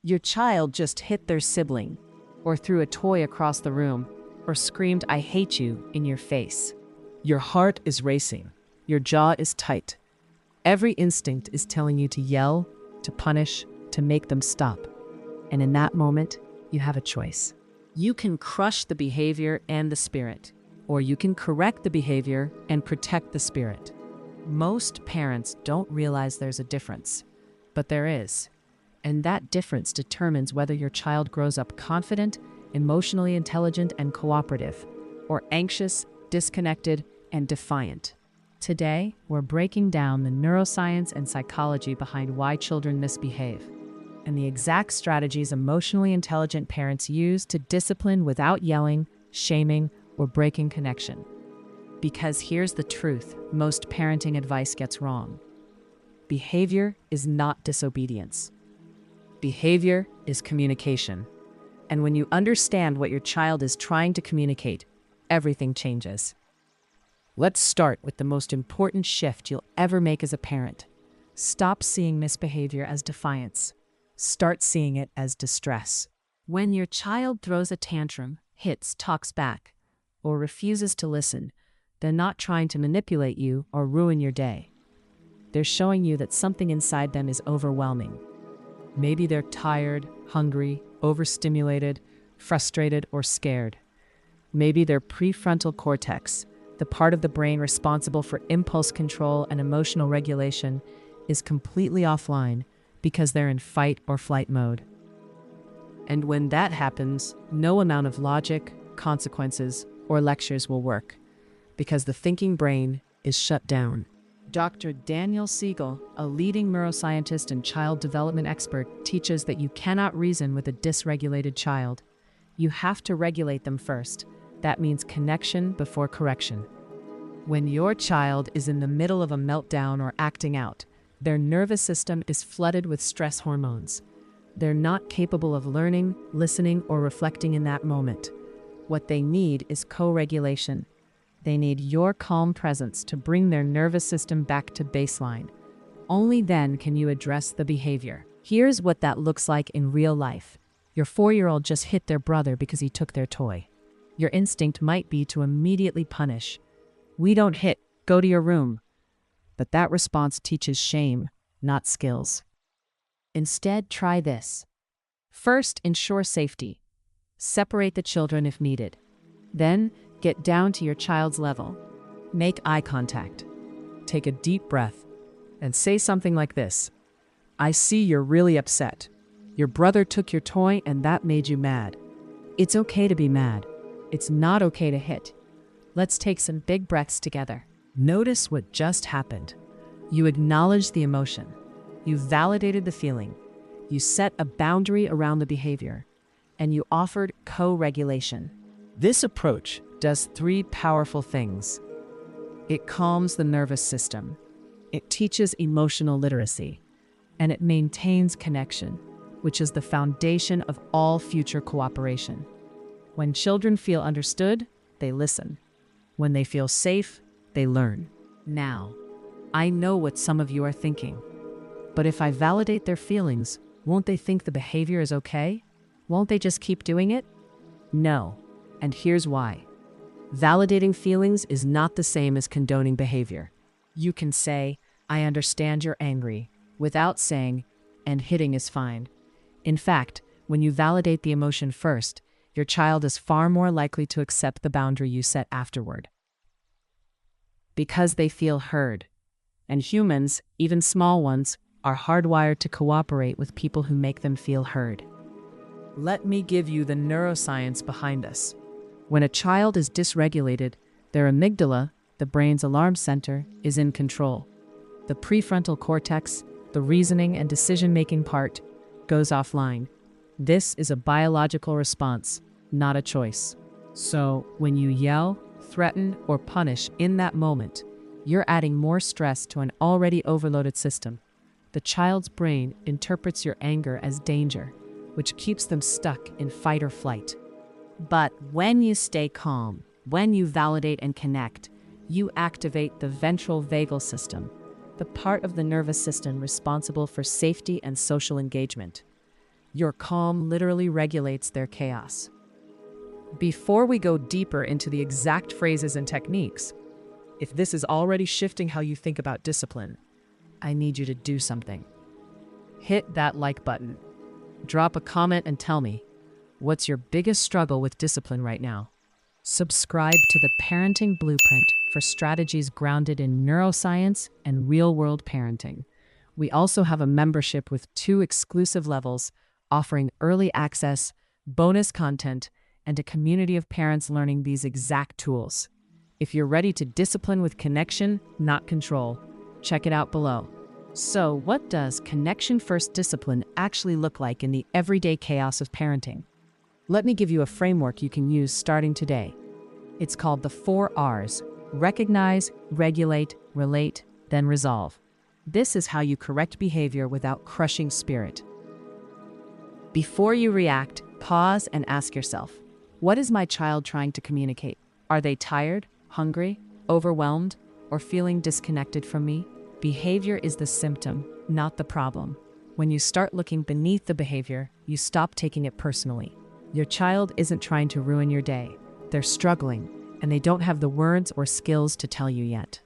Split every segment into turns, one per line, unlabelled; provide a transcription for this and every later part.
Your child just hit their sibling, or threw a toy across the room, or screamed, "I hate you," in your face. Your heart is racing. Your jaw is tight. Every instinct is telling you to yell, to punish, to make them stop. And in that moment, you have a choice. You can crush the behavior and the spirit, or you can correct the behavior and protect the spirit. Most parents don't realize there's a difference, but there is. And that difference determines whether your child grows up confident, emotionally intelligent, and cooperative, or anxious, disconnected, and defiant. Today, we're breaking down the neuroscience and psychology behind why children misbehave, and the exact strategies emotionally intelligent parents use to discipline without yelling, shaming, or breaking connection. Because here's the truth, most parenting advice gets wrong. Behavior is not disobedience. Behavior is communication. And when you understand what your child is trying to communicate, everything changes. Let's start with the most important shift you'll ever make as a parent. Stop seeing misbehavior as defiance. Start seeing it as distress. When your child throws a tantrum, hits, talks back, or refuses to listen, they're not trying to manipulate you or ruin your day. They're showing you that something inside them is overwhelming. Maybe they're tired, hungry, overstimulated, frustrated, or scared. Maybe their prefrontal cortex, the part of the brain responsible for impulse control and emotional regulation, is completely offline because they're in fight or flight mode. And when that happens, no amount of logic, consequences, or lectures will work, because the thinking brain is shut down. Dr. Daniel Siegel, a leading neuroscientist and child development expert, teaches that you cannot reason with a dysregulated child. You have to regulate them first. That means connection before correction. When your child is in the middle of a meltdown or acting out, their nervous system is flooded with stress hormones. They're not capable of learning, listening, or reflecting in that moment. What they need is co-regulation. They need your calm presence to bring their nervous system back to baseline. Only then can you address the behavior. Here's what that looks like in real life. Your 4-year-old just hit their brother because he took their toy. Your instinct might be to immediately punish. "We don't hit, go to your room." But that response teaches shame, not skills. Instead, try this. First, ensure safety. Separate the children if needed. Then, get down to your child's level. Make eye contact. Take a deep breath and say something like this. "I see you're really upset. Your brother took your toy and that made you mad. It's okay to be mad. It's not okay to hit. Let's take some big breaths together." Notice what just happened. You acknowledged the emotion. You validated the feeling. You set a boundary around the behavior. And you offered co-regulation. This approach does 3 powerful things. It calms the nervous system. It teaches emotional literacy. And it maintains connection, which is the foundation of all future cooperation. When children feel understood, they listen. When they feel safe, they learn. Now, I know what some of you are thinking. But if I validate their feelings, won't they think the behavior is okay? Won't they just keep doing it? No, and here's why. Validating feelings is not the same as condoning behavior. You can say, "I understand you're angry," without saying, "and hitting is fine." In fact, when you validate the emotion first, your child is far more likely to accept the boundary you set afterward. Because they feel heard. And humans, even small ones, are hardwired to cooperate with people who make them feel heard. Let me give you the neuroscience behind this. When a child is dysregulated, their amygdala, the brain's alarm center, is in control. The prefrontal cortex, the reasoning and decision-making part, goes offline. This is a biological response, not a choice. So, when you yell, threaten, or punish in that moment, you're adding more stress to an already overloaded system. The child's brain interprets your anger as danger, which keeps them stuck in fight or flight. But when you stay calm, when you validate and connect, you activate the ventral vagal system, the part of the nervous system responsible for safety and social engagement. Your calm literally regulates their chaos. Before we go deeper into the exact phrases and techniques, if this is already shifting how you think about discipline, I need you to do something. Hit that like button. Drop a comment and tell me, what's your biggest struggle with discipline right now? Subscribe to the Parenting Blueprint for strategies grounded in neuroscience and real-world parenting. We also have a membership with 2 exclusive levels offering early access, bonus content, and a community of parents learning these exact tools. If you're ready to discipline with connection, not control, check it out below. So, what does connection-first discipline actually look like in the everyday chaos of parenting? Let me give you a framework you can use starting today. It's called the 4 R's: recognize, regulate, relate, then resolve. This is how you correct behavior without crushing spirit. Before you react, pause and ask yourself, what is my child trying to communicate? Are they tired, hungry, overwhelmed, or feeling disconnected from me? Behavior is the symptom, not the problem. When you start looking beneath the behavior, you stop taking it personally. Your child isn't trying to ruin your day. They're struggling, and they don't have the words or skills to tell you yet.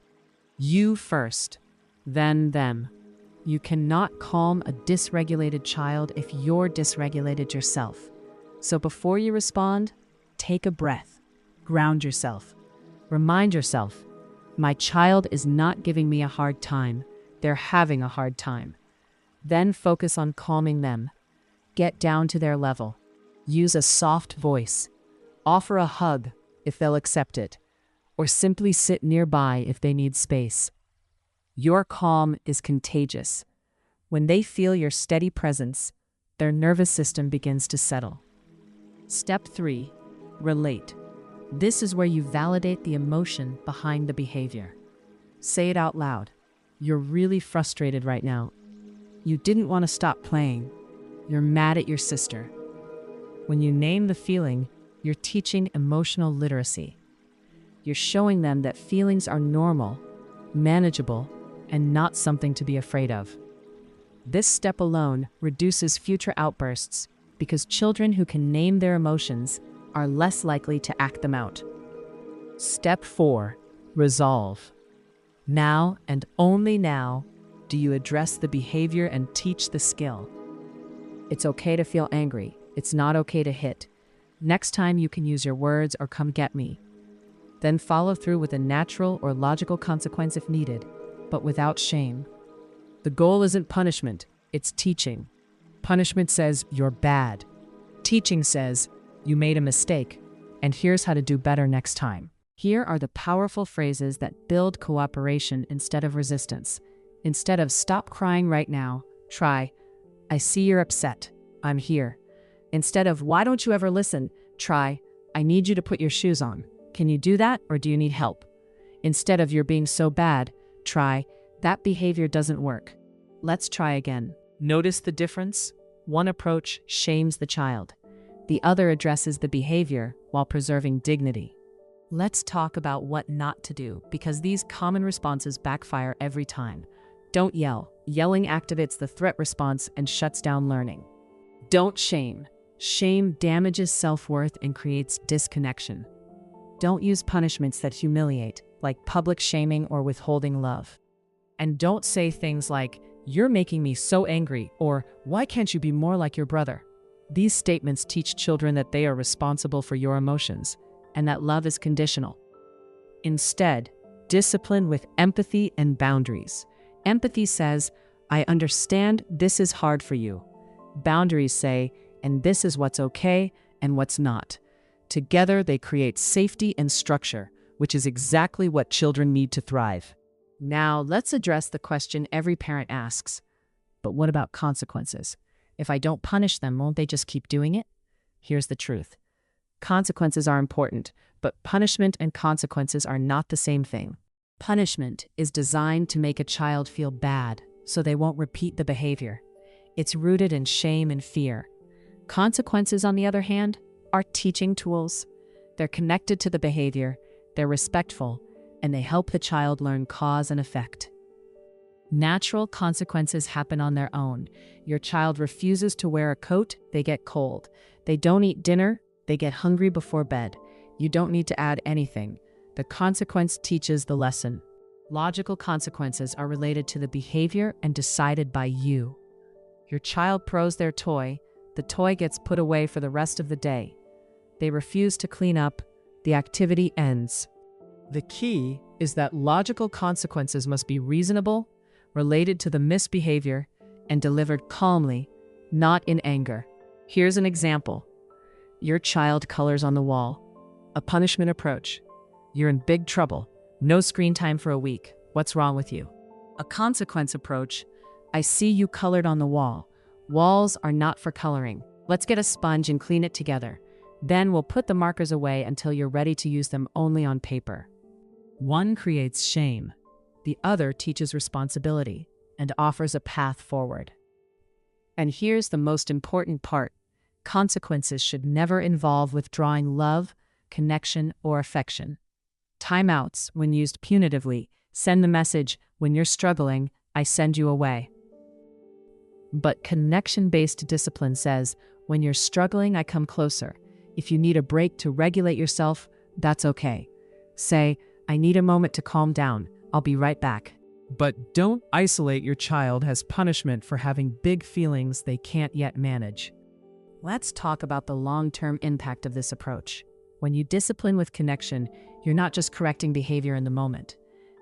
You first, then them. You cannot calm a dysregulated child if you're dysregulated yourself. So before you respond, take a breath. Ground yourself. Remind yourself, my child is not giving me a hard time. They're having a hard time. Then focus on calming them. Get down to their level. Use a soft voice. Offer a hug if they'll accept it, or simply sit nearby if they need space. Your calm is contagious. When they feel your steady presence, their nervous system begins to settle. Step 3, relate. This is where you validate the emotion behind the behavior. Say it out loud. You're really frustrated right now. You didn't want to stop playing. You're mad at your sister. When you name the feeling, you're teaching emotional literacy. You're showing them that feelings are normal, manageable, and not something to be afraid of. This step alone reduces future outbursts because children who can name their emotions are less likely to act them out. Step 4, resolve. Now and only now do you address the behavior and teach the skill. It's okay to feel angry. It's not okay to hit. Next time you can use your words or come get me. Then follow through with a natural or logical consequence if needed, but without shame. The goal isn't punishment, it's teaching. Punishment says you're bad. Teaching says you made a mistake, and here's how to do better next time. Here are the powerful phrases that build cooperation instead of resistance. Instead of stop crying right now, try, I see you're upset, I'm here. Instead of why don't you ever listen, try, I need you to put your shoes on. Can you do that, or do you need help? Instead of you're being so bad, try, that behavior doesn't work. Let's try again. Notice the difference? One approach shames the child. The other addresses the behavior while preserving dignity. Let's talk about what not to do, because these common responses backfire every time. Don't yell. Yelling activates the threat response and shuts down learning. Don't shame. Shame damages self-worth and creates disconnection. Don't use punishments that humiliate, like public shaming or withholding love. And don't say things like, you're making me so angry, or why can't you be more like your brother? These statements teach children that they are responsible for your emotions, and that love is conditional. Instead, discipline with empathy and boundaries. Empathy says, I understand this is hard for you. Boundaries say, and this is what's okay and what's not. Together, they create safety and structure, which is exactly what children need to thrive. Now, let's address the question every parent asks. But what about consequences? If I don't punish them, won't they just keep doing it? Here's the truth. Consequences are important, but punishment and consequences are not the same thing. Punishment is designed to make a child feel bad, so they won't repeat the behavior. It's rooted in shame and fear. Consequences, on the other hand, are teaching tools. They're connected to the behavior, they're respectful, and they help the child learn cause and effect. Natural consequences happen on their own. Your child refuses to wear a coat, they get cold. They don't eat dinner, they get hungry before bed. You don't need to add anything. The consequence teaches the lesson. Logical consequences are related to the behavior and decided by you. Your child throws their toy, the toy gets put away for the rest of the day. They refuse to clean up, the activity ends. The key is that logical consequences must be reasonable, related to the misbehavior, and delivered calmly, not in anger. Here's an example. Your child colors on the wall. A punishment approach. You're in big trouble. No screen time for a week. What's wrong with you? A consequence approach. I see you colored on the wall. Walls are not for coloring. Let's get a sponge and clean it together. Then we'll put the markers away until you're ready to use them only on paper. One creates shame. The other teaches responsibility and offers a path forward. And here's the most important part. Consequences should never involve withdrawing love, connection, or affection. Timeouts, when used punitively, send the message, when you're struggling, I send you away. But connection-based discipline says, when you're struggling, I come closer. If you need a break to regulate yourself, that's okay. Say, I need a moment to calm down. I'll be right back. But don't isolate your child as punishment for having big feelings they can't yet manage. Let's talk about the long-term impact of this approach. When you discipline with connection, you're not just correcting behavior in the moment.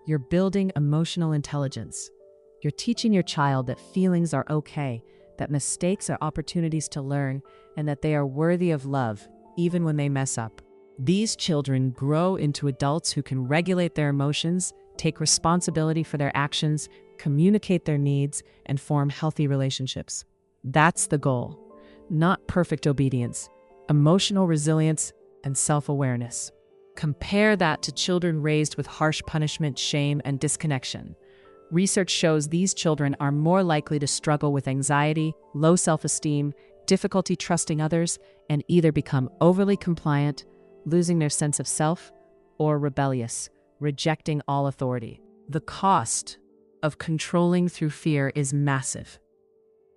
You're building emotional intelligence. You're teaching your child that feelings are okay, that mistakes are opportunities to learn, and that they are worthy of love, even when they mess up. These children grow into adults who can regulate their emotions, take responsibility for their actions, communicate their needs, and form healthy relationships. That's the goal. Not perfect obedience, emotional resilience, and self-awareness. Compare that to children raised with harsh punishment, shame, and disconnection. Research shows these children are more likely to struggle with anxiety, low self-esteem, difficulty trusting others, and either become overly compliant, losing their sense of self, or rebellious, rejecting all authority. The cost of controlling through fear is massive.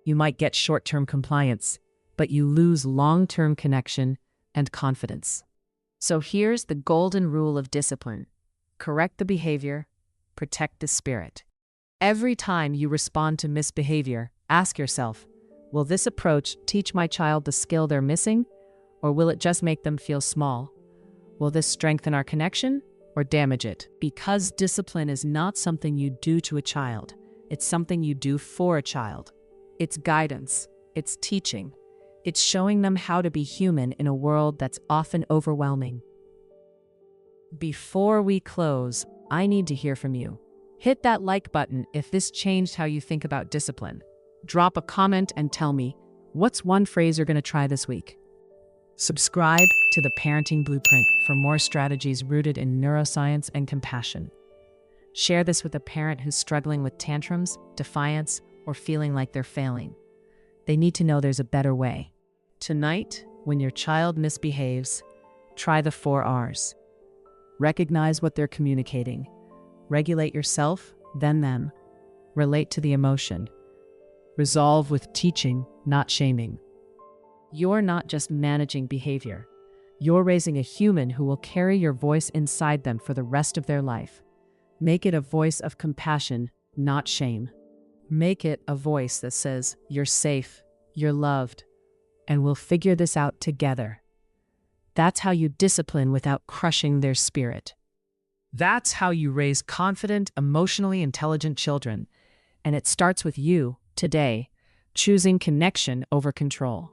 You might get short-term compliance, but you lose long-term connection and confidence. So here's the golden rule of discipline. Correct the behavior, protect the spirit. Every time you respond to misbehavior, ask yourself, will this approach teach my child the skill they're missing, or will it just make them feel small? Will this strengthen our connection or damage it? Because discipline is not something you do to a child. It's something you do for a child. It's guidance. It's teaching. It's showing them how to be human in a world that's often overwhelming. Before we close, I need to hear from you. Hit that like button if this changed how you think about discipline. Drop a comment and tell me, what's one phrase you're going to try this week? Subscribe to the Parenting Blueprint for more strategies rooted in neuroscience and compassion. Share this with a parent who's struggling with tantrums, defiance, or feeling like they're failing. They need to know there's a better way. Tonight, when your child misbehaves, try the 4 R's. Recognize what they're communicating. Regulate yourself, then them. Relate to the emotion. Resolve with teaching, not shaming. You're not just managing behavior. You're raising a human who will carry your voice inside them for the rest of their life. Make it a voice of compassion, not shame. Make it a voice that says, you're safe, you're loved, and we'll figure this out together. That's how you discipline without crushing their spirit. That's how you raise confident, emotionally intelligent children. And it starts with you, today, choosing connection over control.